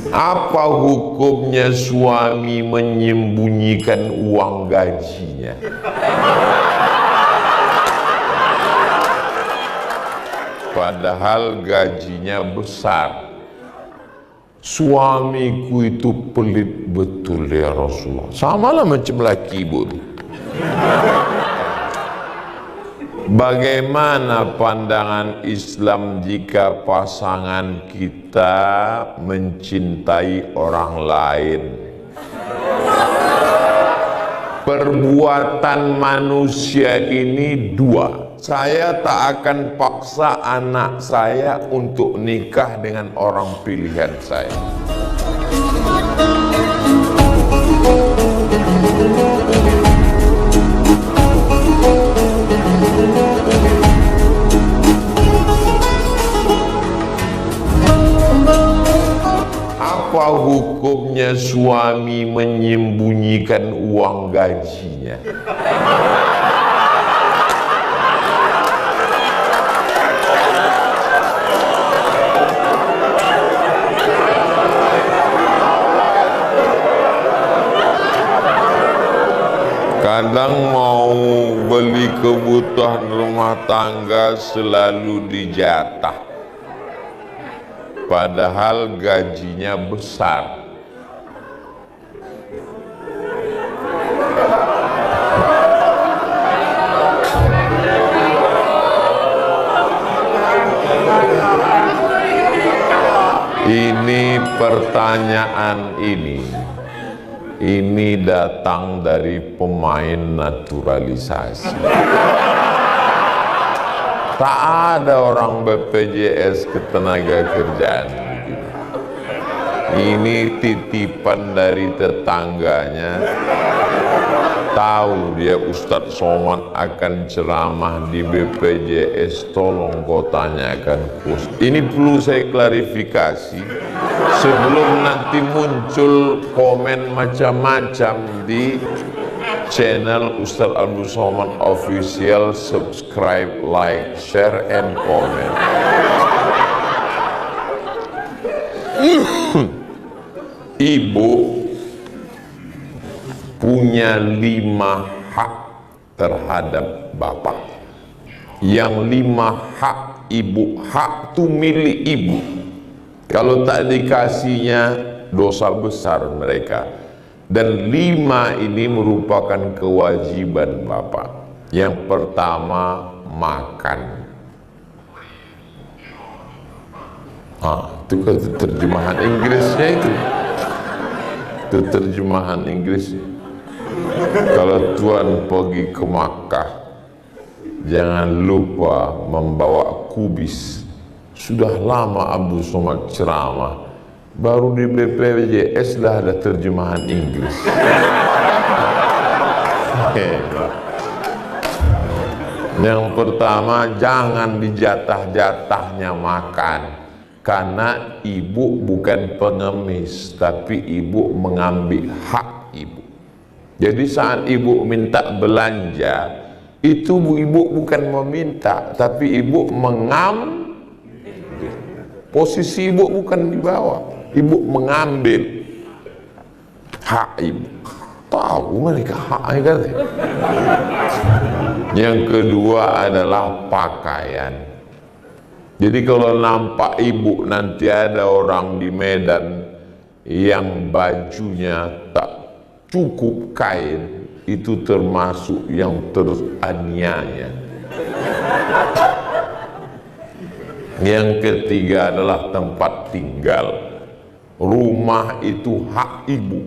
Apa hukumnya suami menyembunyikan uang gajinya? Padahal gajinya besar. Suamiku itu pelit betul ya Rasulullah. Samalah macam laki ibu. Bagaimana pandangan Islam jika pasangan kita mencintai orang lain? Perbuatan manusia ini dua. Saya tak akan paksa anak saya untuk nikah dengan orang pilihan saya. Apa hukumnya suami menyembunyikan uang gajinya? Kadang mau beli kebutuhan rumah tangga selalu dijatah, padahal gajinya besar. Ini pertanyaan ini datang dari pemain naturalisasi. Tak ada orang BPJS Ketenagakerjaan. Ini titipan dari tetangganya. Tahu dia Ustadz Somad akan ceramah di BPJS, tolong kau tanyakan Ustadz. Ini perlu saya klarifikasi sebelum nanti muncul komen macam-macam di channel Ustadz Abdul Somad Official. Subscribe, like, share, and comment. Ibu punya 5 hak terhadap bapak. Yang 5 hak ibu, hak itu milik ibu. Kalau tak dikasihnya dosa besar mereka. Dan 5 ini merupakan kewajiban bapak. Yang pertama, makan. Itu kan terjemahan Inggrisnya itu. Itu terjemahan Inggrisnya. Kalau Tuhan pergi ke Makkah, jangan lupa membawa kubis. Sudah lama Abdul Somad ceramah, baru di BPJS lah ada terjemahan Inggris. Yang pertama, jangan dijatah-jatahnya makan. Karena ibu bukan pengemis, tapi ibu mengambil hak ibu. Jadi saat ibu minta belanja, itu ibu bukan meminta, tapi ibu mengambil. Posisi ibu bukan di bawah, ibu mengambil hak ibu. Tahu mereka haknya kan? Yang kedua adalah pakaian. Jadi kalau nampak ibu nanti ada orang di Medan yang bajunya tak cukup kain, itu termasuk yang teraniaya. Yang ketiga adalah tempat tinggal. Rumah itu hak ibu.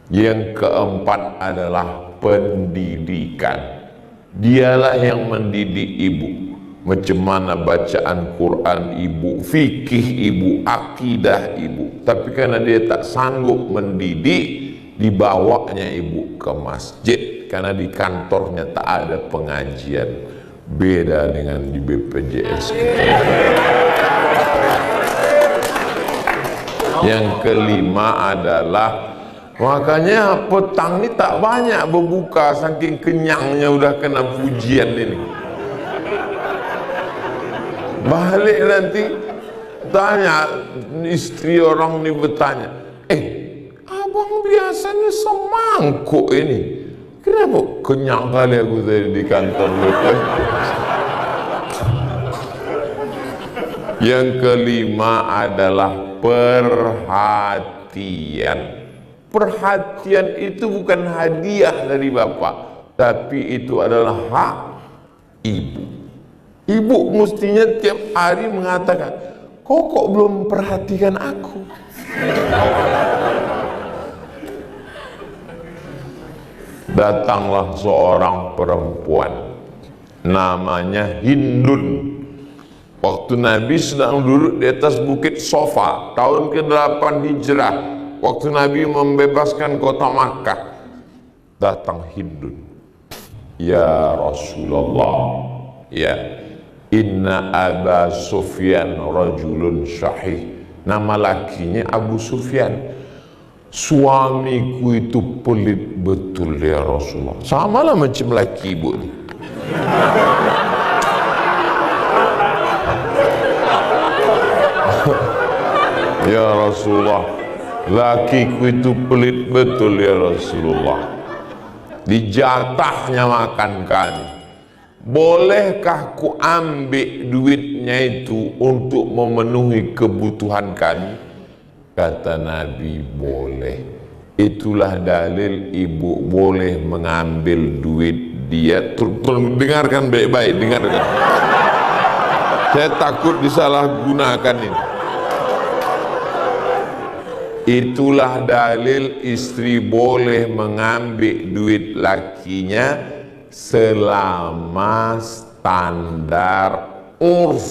Yang keempat adalah pendidikan. Dialah yang mendidik ibu. Macam mana bacaan Quran ibu, fikih ibu, akidah ibu. Tapi karena dia tak sanggup mendidik, dibawanya ibu ke masjid. Karena di kantornya tak ada pengajian. Beda dengan di BPJS. Yang kelima adalah, makanya petang ini tak banyak berbuka, saking kenyangnya udah kena pujian ini. Balik nanti Tanya istri orang ini bertanya, abang biasanya semangkuk ini, kenapa kenyang kali aku tadi di kantor BP? Yang kelima adalah perhatian. Perhatian itu bukan hadiah dari bapak, tapi itu adalah hak ibu. Ibu mestinya tiap hari mengatakan, kok belum perhatikan aku? Datanglah seorang perempuan namanya Hindun. Waktu Nabi sedang duduk di atas bukit Sofa tahun ke-8 Hijrah, waktu Nabi membebaskan kota Makkah, datang Hindun. Ya Rasulullah, ya, inna Aba Sufyan rajulun syahih. Nama lakinya Abu Sufyan. Suamiku itu pelit betul ya Rasulullah. Sama lah macam laki ibu ni. Ya Rasulullah, lakiku itu pelit betul ya Rasulullah. Dijatahnya makan kami. Bolehkah ku ambil duitnya itu untuk memenuhi kebutuhan kami? Kata Nabi, boleh. Itulah dalil ibu boleh mengambil duit dia. Dengarkan baik-baik, dengarkan. Saya takut disalahgunakan ini. Itulah dalil istri boleh mengambil duit lakinya selama standar urf.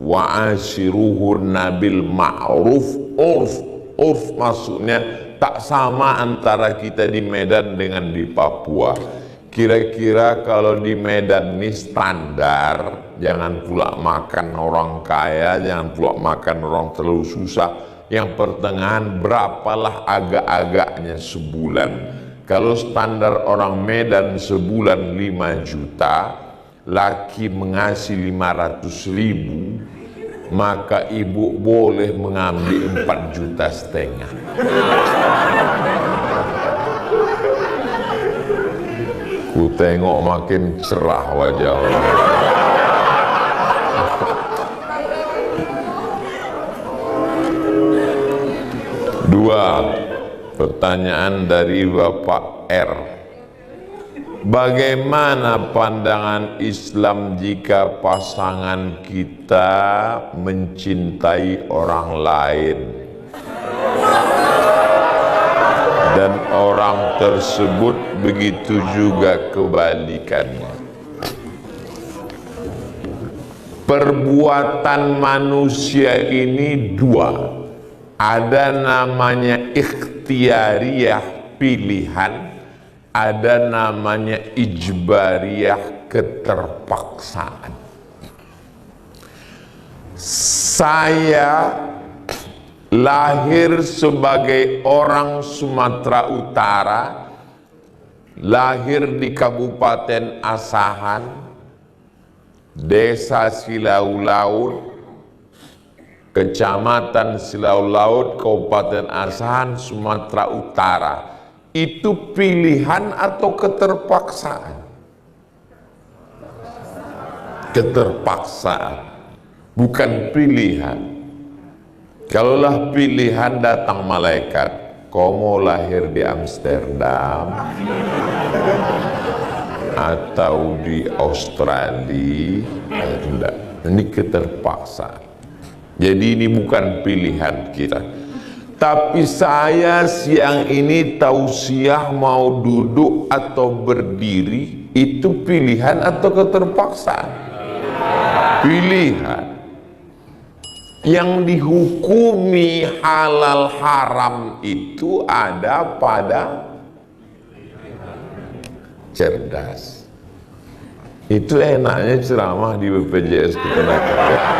Wa ashiruhunna bil ma'ruf. Urf maksudnya tak sama antara kita di Medan dengan di Papua. Kira-kira kalau di Medan ini standar, jangan pula makan orang kaya, jangan pula makan orang terlalu susah. Yang pertengahan berapalah agak-agaknya sebulan. Kalau standar orang Medan sebulan 5 juta, laki mengasih 500.000, maka ibu boleh mengambil 4,5 juta. Ku tengok makin cerah wajah orang. Dua, pertanyaan dari Bapak R. Bagaimana pandangan Islam jika pasangan kita mencintai orang lain dan orang tersebut begitu juga kebalikannya? Perbuatan manusia ini dua. Ada namanya ikhtiariyah, pilihan. Ada namanya ijbariyah, keterpaksaan. Saya lahir sebagai orang Sumatera Utara, lahir di Kabupaten Asahan, Desa Silau Laut, Kecamatan Silau Laut, Kabupaten Asahan, Sumatera Utara. Itu pilihan atau keterpaksaan? Keterpaksaan, bukan pilihan. Kalaulah pilihan, datang malaikat, kau mau lahir di Amsterdam atau di Australia? Tidak, ini keterpaksaan. Jadi ini bukan pilihan kita. Tapi saya siang ini tausiah mau duduk atau berdiri, itu pilihan atau keterpaksaan? Pilihan. Yang dihukumi halal haram itu ada pada cerdas. Itu enaknya ceramah di BPJS Ketenagakerjaan.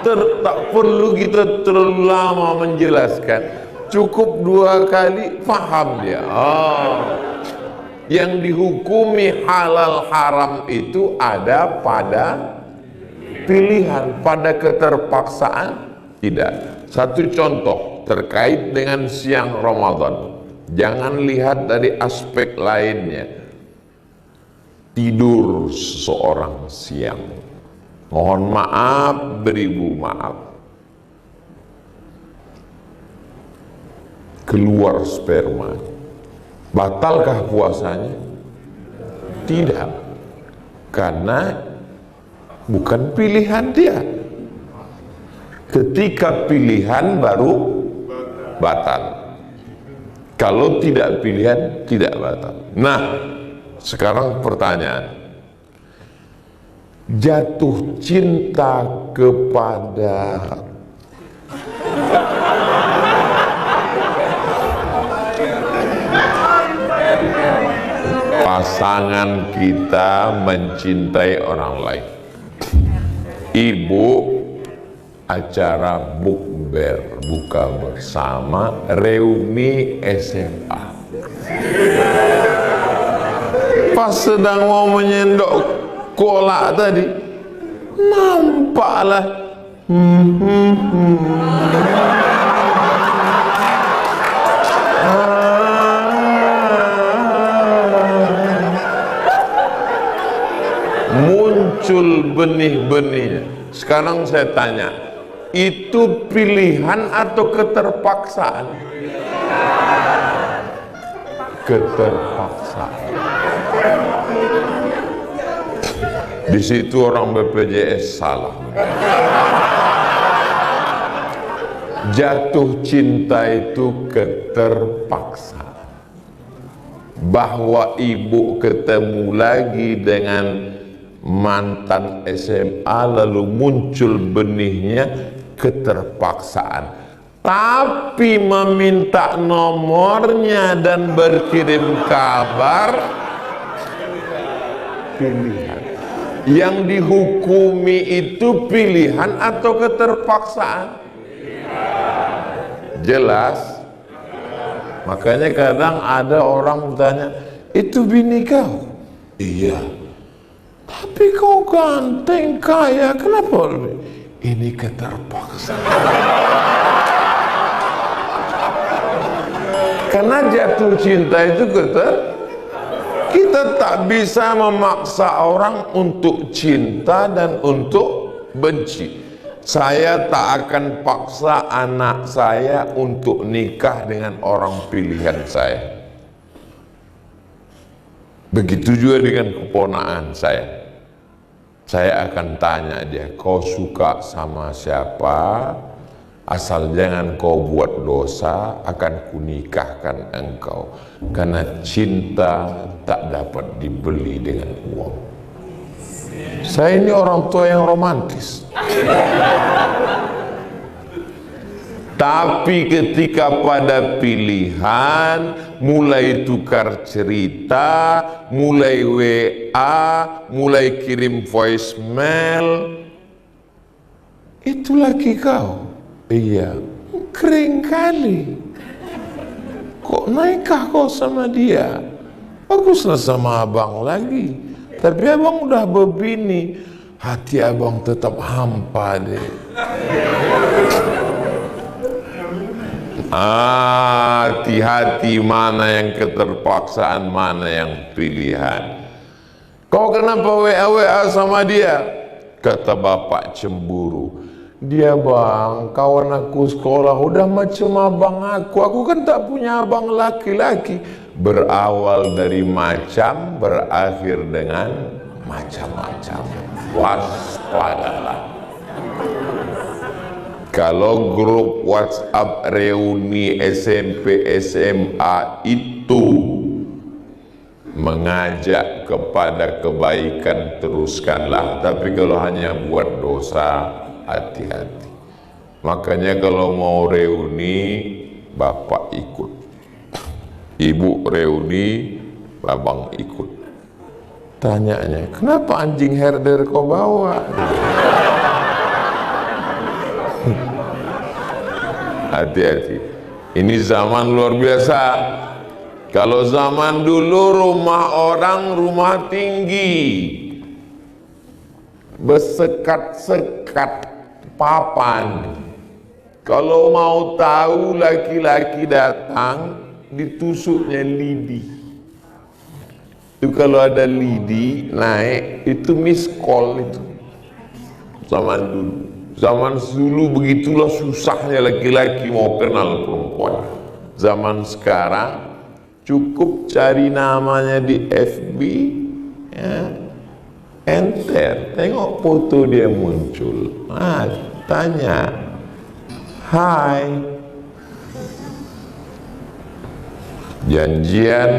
Tak perlu kita terlalu lama menjelaskan, cukup 2 kali paham dia. Yang dihukumi halal haram itu ada pada pilihan, pada keterpaksaan tidak. Satu contoh terkait dengan siang Ramadan, jangan lihat dari aspek lainnya. Tidur seseorang siang, mohon maaf beribu maaf, keluar sperma, batalkah puasanya? Tidak, karena bukan pilihan dia. Ketika pilihan baru batal, kalau tidak pilihan tidak batal. Nah, sekarang pertanyaan, jatuh cinta kepada pasangan kita, mencintai orang lain. Ibu acara bukber, buka bersama, reuni SMA. Pas sedang mau menyendok kolak tadi, nampaklah muncul benih-benih. Sekarang saya tanya, itu pilihan atau keterpaksaan? Keterpaksaan. Di situ orang BPJS salah. Jatuh cinta itu keterpaksa. Bahwa ibu ketemu lagi dengan mantan SMA lalu muncul benihnya, keterpaksaan. Tapi meminta nomornya dan berkirim kabar, pilihan. Yang dihukumi itu pilihan atau keterpaksaan? Jelas. Makanya kadang ada orang bertanya, itu bini kau? Iya. Tapi kau ganteng, kaya, kenapa? Ini keterpaksa. Karena jatuh cinta itu kita tak bisa memaksa orang untuk cinta dan untuk benci. Saya tak akan paksa anak saya untuk nikah dengan orang pilihan saya. Begitu juga dengan keponakan saya. Saya akan tanya dia, kau suka sama siapa? Asal jangan kau buat dosa, akan kunikahkan engkau. Karena cinta tak dapat dibeli dengan uang. Saya ini orang tua yang romantis. Tapi ketika pada pilihan, mulai tukar cerita, mulai WA, mulai kirim voicemail, itu lagi kau. Iya, kering kali. Kok naikkah kau sama dia? Baguslah sama abang lagi. Tapi abang udah berbini, hati abang tetap hampa deh. Hati-hati mana yang keterpaksaan, mana yang pilihan. Kau kenapa WA sama dia? Kata bapak cemburu. Dia, bang, kawan aku sekolah udah macam abang aku kan tak punya abang laki-laki. Berawal dari macam, berakhir dengan macam-macam. Waspadalah. Kalau grup WhatsApp reuni SMP SMA itu mengajak kepada kebaikan, teruskanlah. Tapi kalau hanya buat dosa, hati-hati. Makanya kalau mau reuni, bapak ikut. Ibu reuni, babang ikut. Tanyanya, kenapa anjing herder kau bawa? Hati-hati. Ini zaman luar biasa. Kalau zaman dulu rumah orang rumah tinggi, bersekat-sekat papan. Kalau mau tahu laki-laki datang, ditusuknya lidi. Itu kalau ada lidi naik, itu miss call itu. Zaman dulu begitulah susahnya laki-laki mau kenal perempuan. Zaman sekarang cukup cari namanya di FB, ya, enter, tengok foto dia muncul, tanya, hai, janjian,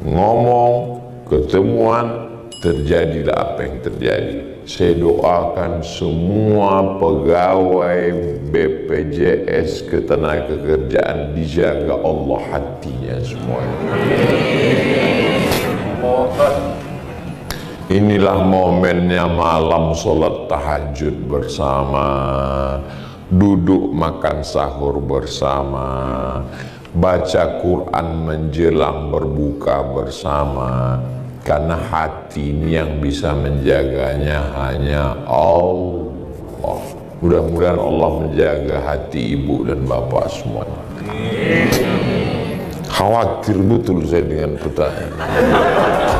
ngomong, ketemuan, terjadilah apa yang terjadi. Saya doakan semua pegawai BPJS Ketenagakerjaan dijaga Allah hatinya semuanya. Inilah momennya malam sholat tahajud bersama, duduk makan sahur bersama, baca Quran menjelang berbuka bersama. Karena hati ini yang bisa menjaganya hanya Allah. Mudah-mudahan Allah menjaga hati ibu dan bapak semuanya. Khawatir betul saya dengan pertanyaan.